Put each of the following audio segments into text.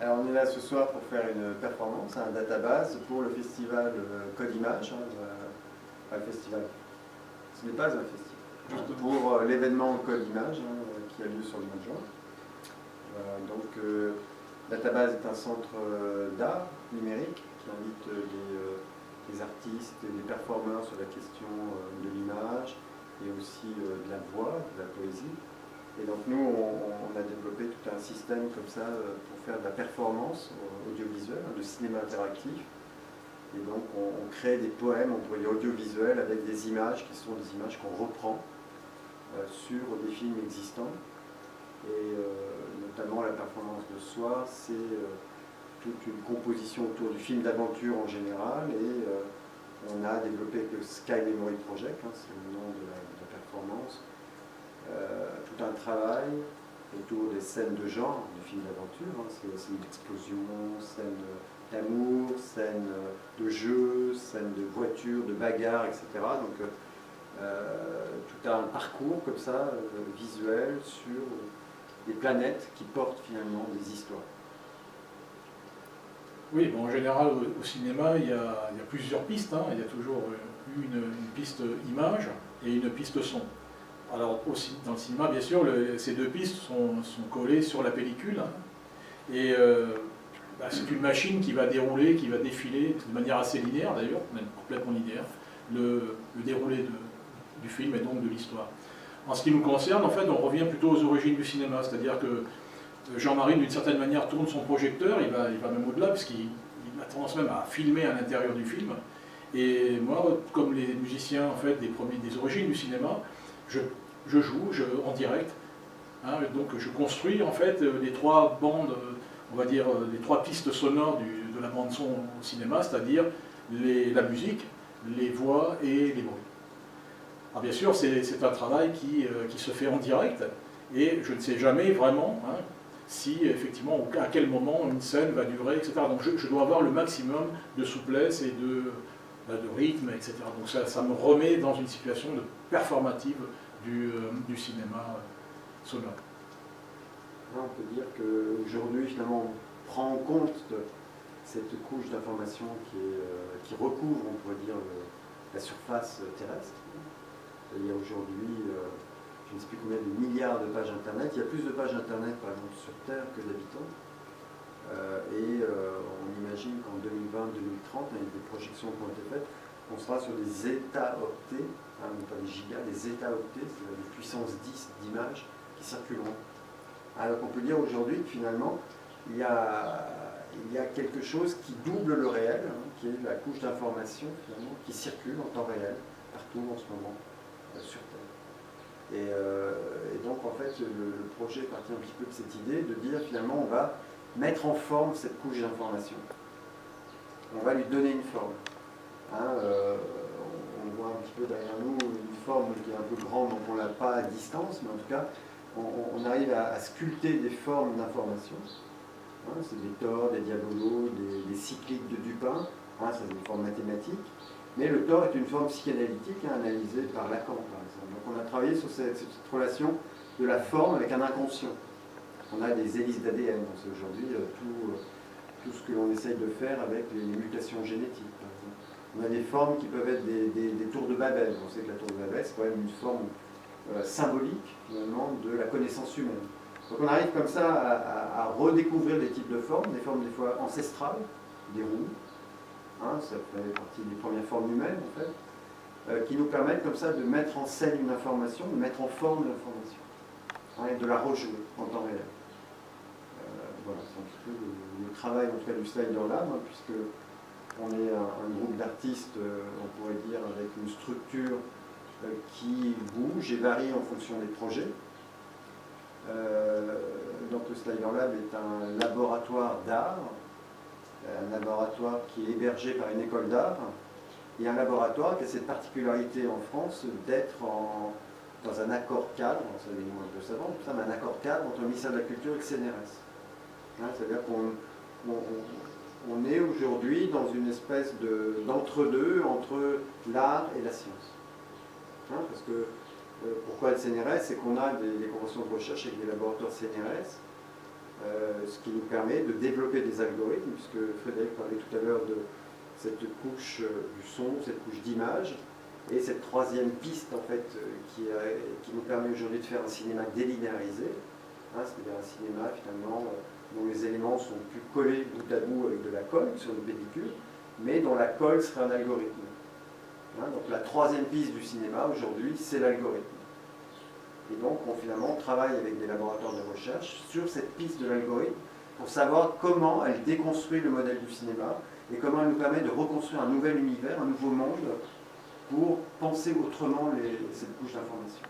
Alors on est là ce soir pour faire une performance, un database pour le festival Code Image, pas le festival, ce n'est pas un festival, pour l'événement Code Image qui a lieu sur le mois de juin. Donc Database est un centre d'art numérique qui invite des artistes et des performeurs sur la question de l'image et aussi de la voix, de la poésie. Et donc nous, on a développé tout un système comme ça pour faire de la performance audiovisuelle, de cinéma interactif. Et donc on crée des poèmes, on pourrait dire audiovisuels, avec des images qui sont des images qu'on reprend sur des films existants. Et notamment la performance de soi, c'est toute une composition autour du film d'aventure en général. Et on a développé avec le Sky Memory Project, c'est le nom de la performance, tout un travail autour des scènes de genre du film d'aventure, c'est scènes d'explosion, scènes d'amour, scènes de jeu, scènes de voiture, de bagarre, etc. Donc tout un parcours comme ça, visuel, sur des planètes qui portent finalement des histoires. Oui, bon, en général, au cinéma, il y a plusieurs pistes. Il y a toujours une piste image et une piste son. Alors, aussi, dans le cinéma, bien sûr, ces deux pistes sont collées sur la pellicule. Et c'est une machine qui va dérouler, qui va défiler de manière assez linéaire d'ailleurs, même complètement linéaire, le déroulé du film et donc de l'histoire. En ce qui nous concerne, en fait, on revient plutôt aux origines du cinéma, c'est-à-dire que Jean-Marie, d'une certaine manière, tourne son projecteur, il va même au-delà, puisqu'il a tendance même à filmer à l'intérieur du film. Et moi, comme les musiciens en fait, des origines du cinéma, je joue en direct. Donc je construis en fait les trois bandes, on va dire les trois pistes sonores de la bande son au cinéma, c'est-à-dire la musique, les voix et les bruits. Alors bien sûr, c'est un travail qui se fait en direct, et je ne sais jamais vraiment si effectivement, à quel moment une scène va durer, etc. Donc je dois avoir le maximum de souplesse et de rythme, etc. Donc ça me remet dans une situation performative du cinéma sonore. On peut dire qu'aujourd'hui, finalement, on prend en compte cette couche d'information qui recouvre, on pourrait dire, la surface terrestre. Il y a aujourd'hui, je ne sais plus combien de milliards de pages Internet. Il y a plus de pages Internet, par exemple, sur Terre que d'habitants. On imagine qu'en 2020-2030, avec des projections qui ont été faites, on sera sur des zeta-octets, non pas des gigas, des zeta-octets, c'est-à-dire des puissances 10 d'images qui circuleront. Alors qu'on peut dire aujourd'hui que finalement, il y a quelque chose qui double le réel, qui est la couche d'information qui circule en temps réel, partout en ce moment, sur Terre. Et donc en fait, le projet est parti un petit peu de cette idée de dire finalement on va mettre en forme cette couche d'information. On va lui donner une forme. On voit un petit peu derrière nous une forme qui est un peu grande, donc on ne l'a pas à distance, mais en tout cas, on arrive à sculpter des formes d'information. C'est des tors, des diabolos, des cycliques de Dupin, c'est des formes mathématiques. Mais le tort est une forme psychanalytique, analysée par Lacan, par exemple. Donc on a travaillé sur cette relation de la forme avec un inconscient. On a des hélices d'ADN, c'est aujourd'hui tout ce que l'on essaye de faire avec les mutations génétiques, par exemple. On a des formes qui peuvent être des tours de Babel. On sait que la tour de Babel, c'est quand même une forme symbolique, finalement, de la connaissance humaine. Donc on arrive comme ça à redécouvrir des types de formes des fois ancestrales, des roues, ça fait partie des premières formes humaines, en fait, qui nous permettent comme ça de mettre en scène une information, de mettre en forme l'information, et de la rejouer en temps réel. Voilà, c'est un petit peu le travail en tout cas du Slider Lab, puisque on est un groupe d'artistes, on pourrait dire, avec une structure qui bouge et varie en fonction des projets. Donc le Slider Lab est un laboratoire d'art, un laboratoire qui est hébergé par une école d'art, et un laboratoire qui a cette particularité en France d'être dans un accord cadre, ça c'est des mots un peu savants, mais un accord cadre entre le ministère de la Culture et le CNRS. C'est-à-dire qu'on est aujourd'hui dans une espèce d'entre-deux entre l'art et la science. Parce que pourquoi le CNRS? C'est qu'on a des conventions de recherche avec des laboratoires CNRS, ce qui nous permet de développer des algorithmes, puisque Frédéric parlait tout à l'heure de cette couche du son, cette couche d'image, et cette troisième piste en fait qui nous permet aujourd'hui de faire un cinéma délinéarisé, c'est-à-dire un cinéma finalement dont les éléments sont plus collés bout à bout avec de la colle sur une pellicule, mais dont la colle serait un algorithme. Donc la troisième piste du cinéma aujourd'hui, c'est l'algorithme. Et donc finalement on travaille avec des laboratoires de recherche sur cette piste de l'algorithme pour savoir comment elle déconstruit le modèle du cinéma et comment elle nous permet de reconstruire un nouvel univers, un nouveau monde pour penser autrement cette couche d'information.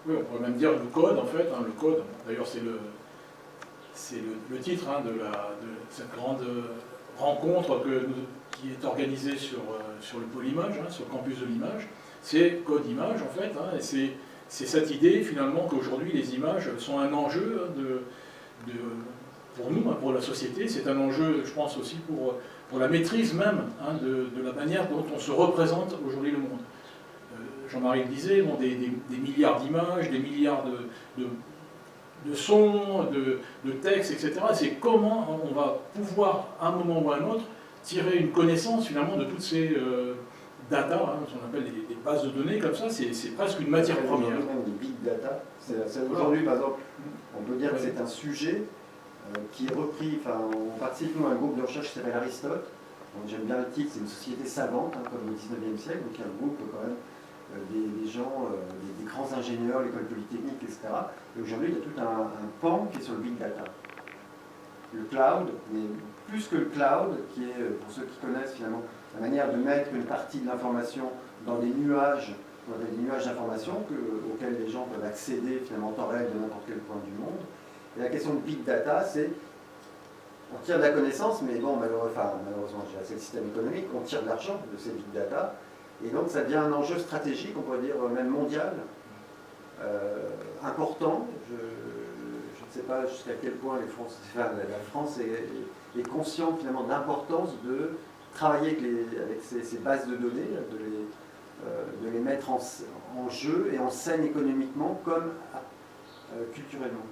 Oui, on pourrait même dire le code en fait, le code, d'ailleurs c'est le titre de cette grande rencontre qui est organisée sur le pôle image, sur le campus de l'image, c'est code image en fait, et c'est cette idée finalement qu'aujourd'hui les images sont un enjeu pour nous, pour la société, c'est un enjeu je pense aussi pour la maîtrise même de la manière dont on se représente aujourd'hui le monde. Jean-Marie le disait, des milliards d'images, des milliards de sons, de textes, etc. C'est comment on va pouvoir, à un moment ou à un autre, tirer une connaissance finalement de toutes ces data, ce qu'on appelle des bases de données comme ça, c'est presque une matière première. Même des big data. Aujourd'hui, par exemple, on peut dire que c'est un sujet qui est repris, on participe nous à un groupe de recherche qui s'appelle Aristote. J'aime bien le titre, c'est une société savante, comme au 19e siècle, donc il y a un groupe quand même des gens, des grands ingénieurs, l'école polytechnique, etc. Et aujourd'hui, il y a tout un pan qui est sur le big data. Le cloud, mais plus que le cloud, qui est, pour ceux qui connaissent finalement, la manière de mettre une partie de l'information dans des nuages d'information auxquels les gens peuvent accéder finalement en temps réel de n'importe quel point du monde. Et la question de big data, c'est on tire de la connaissance, mais bon, malheureusement, c'est le système économique, on tire de l'argent de ces big data. Et donc ça devient un enjeu stratégique, on pourrait dire même mondial, important. Je ne sais pas jusqu'à quel point la France est consciente finalement de l'importance de travailler avec ces bases de données, de les mettre en jeu et en scène économiquement comme culturellement.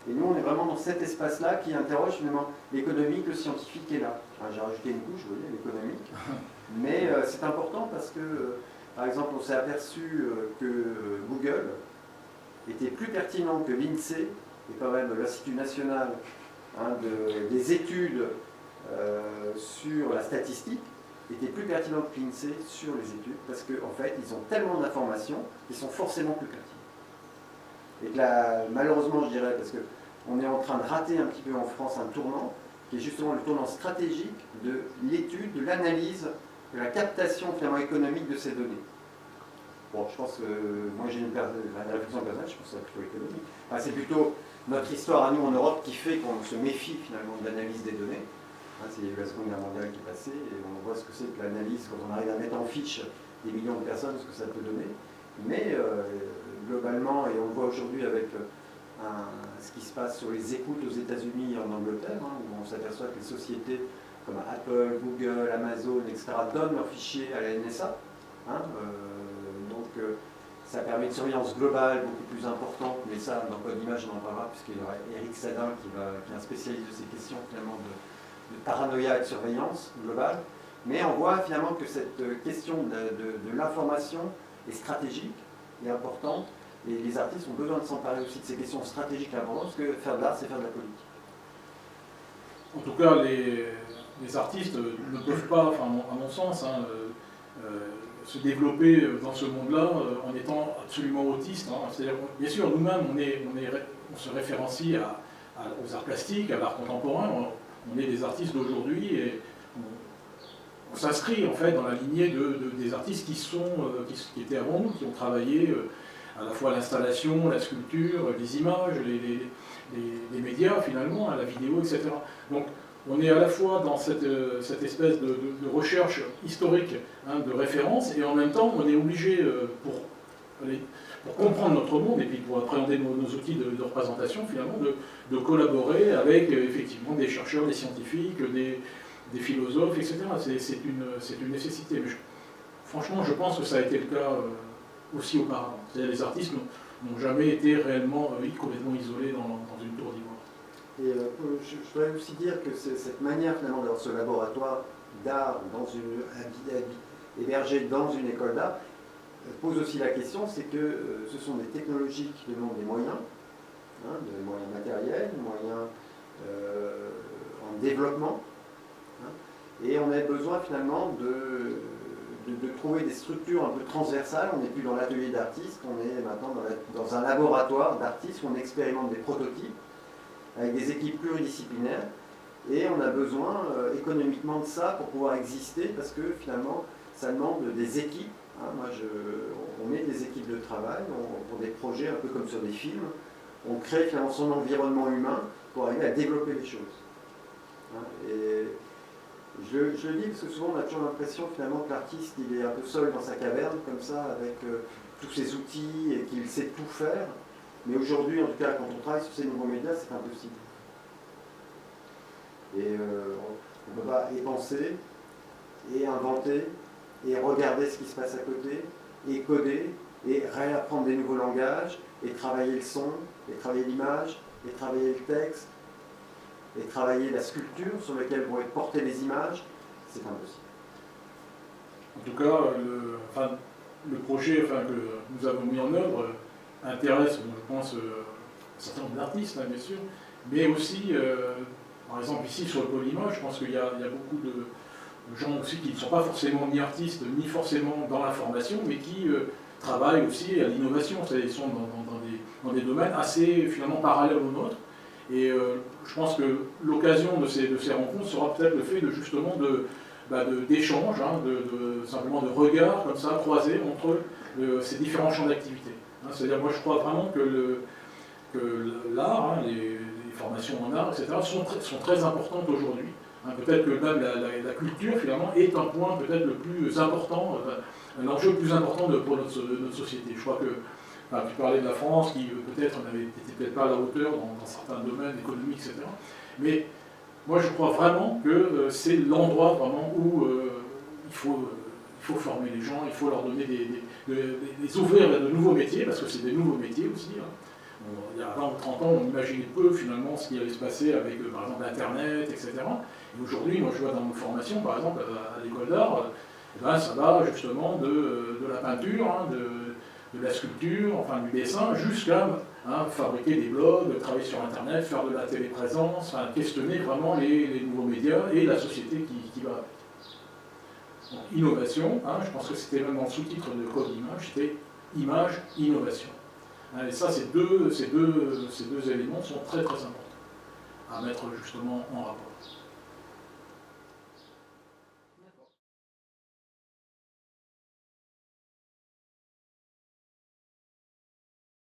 Et nous, on est vraiment dans cet espace-là qui interroge finalement l'économique, le scientifique est là. J'ai rajouté une couche, vous voyez, l'économique. Mais c'est important parce que, par exemple, on s'est aperçu que Google était plus pertinent que l'INSEE, et quand même l'Institut national des études sur la statistique, était plus pertinent que l'INSEE sur les études, parce qu'en fait, ils ont tellement d'informations qu'ils sont forcément plus pertinents. Et que là, malheureusement, je dirais, parce qu'on est en train de rater un petit peu en France un tournant, qui est justement le tournant stratégique de l'étude, de l'analyse, de la captation finalement économique de ces données. Bon, je pense que moi j'ai une réflexion personnelle, je pense que c'est plutôt économique. C'est plutôt notre histoire à nous en Europe qui fait qu'on se méfie finalement de l'analyse des données. C'est la Seconde Guerre mondiale qui est passée et on voit ce que c'est que l'analyse quand on arrive à mettre en fiche des millions de personnes, ce que ça peut donner. Mais globalement, et on le voit aujourd'hui avec ce qui se passe sur les écoutes aux États-Unis et en Angleterre, où on s'aperçoit que les sociétés comme Apple, Google, Amazon, etc. donnent leurs fichiers à la NSA. Donc ça permet une surveillance globale beaucoup plus importante, mais ça, dans Code Image, on en parlera, puisqu'il y aura Eric Sadin qui est un spécialiste de ces questions finalement de paranoïa et de surveillance globale. Mais on voit finalement que cette question de l'information est stratégique et importante, et les artistes ont besoin de s'emparer aussi de ces questions stratégiques et importantes, parce que faire de l'art, c'est faire de la politique. En tout cas, les artistes ne peuvent pas, à mon sens, se développer dans ce monde-là en étant absolument autistes. C'est-à-dire, bien sûr, nous-mêmes, on se référencie aux arts plastiques, à l'art contemporain. On est des artistes d'aujourd'hui, et on s'inscrit en fait dans la lignée des artistes qui étaient avant nous, qui ont travaillé à la fois l'installation, la sculpture, les images, les médias finalement, la vidéo, etc. Donc on est à la fois dans cette espèce de recherche historique, hein, de référence, et en même temps on est obligé, pour comprendre notre monde et puis pour appréhender nos outils de représentation finalement, de collaborer avec effectivement des chercheurs, des scientifiques, des philosophes, etc. C'est une nécessité. Mais franchement, je pense que ça a été le cas aussi auparavant. C'est-à-dire les artistes n'ont jamais été réellement complètement isolés dans une tour d'ivoire. Et je voudrais aussi dire que cette manière finalement dans ce laboratoire d'art hébergé dans une école d'art pose aussi la question, c'est que ce sont des technologies qui demandent des moyens, hein, des moyens matériels, des moyens en développement, hein, et on a besoin finalement de trouver des structures un peu transversales. On n'est plus dans l'atelier d'artistes, on est maintenant dans un laboratoire d'artistes où on expérimente des prototypes avec des équipes pluridisciplinaires, et on a besoin économiquement de ça pour pouvoir exister, parce que finalement ça demande des équipes. Hein, on met des équipes de travail pour des projets un peu comme sur des films, on crée finalement son environnement humain pour arriver à développer les choses. Hein, et je le dis parce que souvent on a toujours l'impression finalement que l'artiste il est un peu seul dans sa caverne comme ça avec tous ses outils et qu'il sait tout faire. Mais aujourd'hui, en tout cas, quand on travaille sur ces nouveaux médias, c'est impossible. Et on ne peut pas y penser, et inventer, et regarder ce qui se passe à côté, et coder, et réapprendre des nouveaux langages, et travailler le son, et travailler l'image, et travailler le texte, et travailler la sculpture sur laquelle vont être portées les images. C'est impossible. En tout cas, le projet que nous avons mis en œuvre intéresse, je pense, un certain nombre d'artistes, hein, bien sûr, mais aussi, par exemple, ici sur le pôle image, je pense qu'il y a beaucoup de gens aussi qui ne sont pas forcément ni artistes, ni forcément dans la formation, mais qui travaillent aussi à l'innovation. Ils sont dans des domaines assez, finalement, parallèles aux nôtres. Et je pense que l'occasion de ces rencontres sera peut-être le fait justement d'échanges, hein, simplement de regards comme ça, croisés entre ces différents champs d'activité. C'est-à-dire, moi je crois vraiment que l'art, hein, les formations en art, etc., sont très importantes aujourd'hui. Hein, peut-être que même la culture, finalement, est un point peut-être le plus important, l'enjeu le plus important pour notre société. Je crois que tu parlais de la France, qui peut-être n'était peut-être pas à la hauteur dans certains domaines économiques, etc. Mais moi je crois vraiment que c'est l'endroit vraiment où il faut former les gens, il faut leur donner les ouvrir à de nouveaux métiers, parce que c'est des nouveaux métiers aussi. Hein. Il y a 20 ou 30 ans, on imaginait peu finalement ce qui allait se passer avec, par exemple, Internet, etc. Et aujourd'hui, moi je vois dans nos formations, par exemple, à l'école d'art, ça va justement de la peinture, hein, de la sculpture, enfin du dessin, jusqu'à fabriquer des blogs, travailler sur Internet, faire de la téléprésence, questionner vraiment les nouveaux médias et la société qui va avec. Donc, innovation, hein, je pense que c'était même dans le sous-titre de Code Image, c'était image, innovation. Hein, et ça, ces deux éléments sont très très importants à mettre justement en rapport.